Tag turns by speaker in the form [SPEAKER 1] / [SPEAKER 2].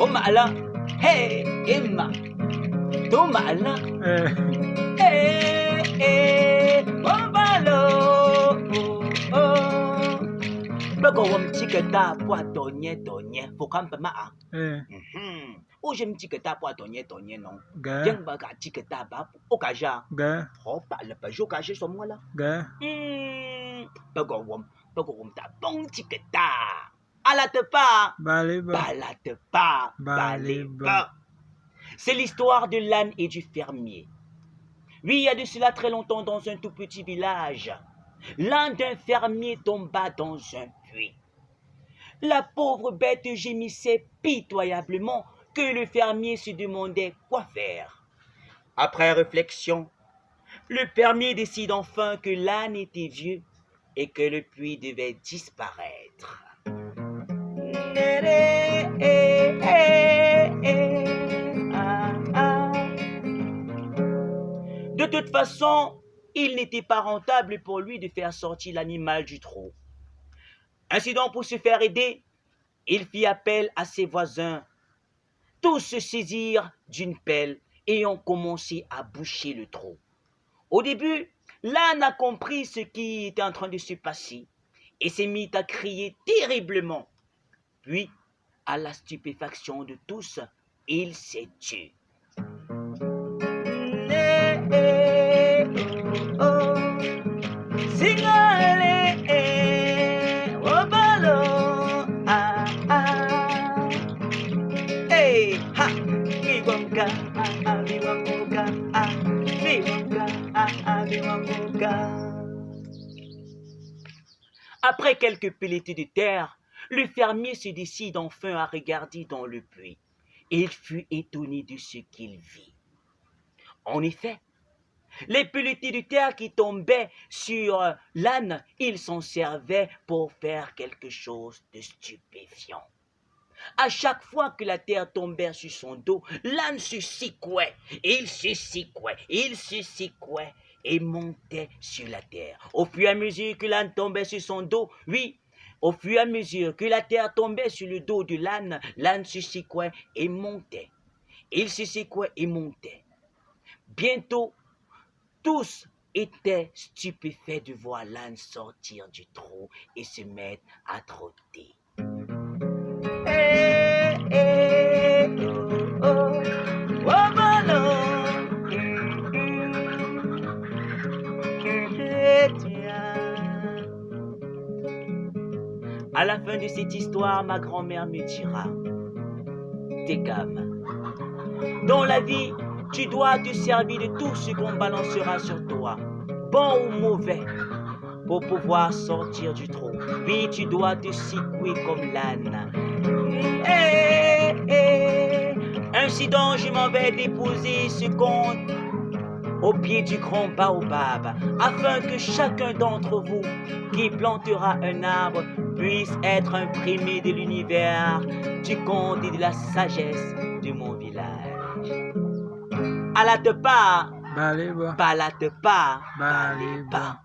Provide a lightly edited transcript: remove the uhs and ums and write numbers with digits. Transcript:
[SPEAKER 1] Omala, hey, Emma. Tomala, Omalo, Bago wam chikata pwa donye, fokampa maa. Ojem chikata pwa donye, non. Yang baga chikata ba, okaja. Hopa, le pajo kaje so mwala. Bago wam ta bon chikata. Alate pas, balate pas, baleba. C'est l'histoire de l'âne et du fermier. Oui, il y a de cela très longtemps dans un tout petit village. L'âne d'un fermier tomba dans un puits. La pauvre bête gémissait pitoyablement que le fermier se demandait quoi faire. Après réflexion, le fermier décide enfin que l'âne était vieux et que le puits devait disparaître. De toute façon, il n'était pas rentable pour lui de faire sortir l'animal du trou. Ainsi donc, pour se faire aider, il fit appel à ses voisins. Tous se saisirent d'une pelle et ont commencé à boucher le trou. Au début, l'âne a compris ce qui était en train de se passer et s'est mis à crier terriblement. Puis, à la stupéfaction de tous, il s'est tué. Après quelques pelletées de terre, le fermier se décide enfin à regarder dans le puits. Et il fut étonné de ce qu'il vit. En effet, les pelletées de terre qui tombaient sur l'âne, il s'en servait pour faire quelque chose de stupéfiant. À chaque fois que la terre tombait sur son dos, l'âne se secouait, et il se secouait, et il se secouait, et montait sur la terre. Au fur et à mesure que l'âne tombait sur son dos, oui, au fur et à mesure que la terre tombait sur le dos de l'âne, l'âne se secouait et montait. Il se secouait et montait. Bientôt, tous étaient stupéfaits de voir l'âne sortir du trou et se mettre à trotter. À la fin de cette histoire, ma grand-mère me dira: t'es gamin. Dans la vie, tu dois te servir de tout ce qu'on balancera sur toi, bon ou mauvais, pour pouvoir sortir du trou. Oui, tu dois te secouer comme l'âne. Ainsi donc, je m'en vais déposer ce conte au pied du grand baobab, afin que chacun d'entre vous qui plantera un arbre puisse être imprimé de l'univers, du conte et de la sagesse de mon village. Alate pas, balate pas, balate pas.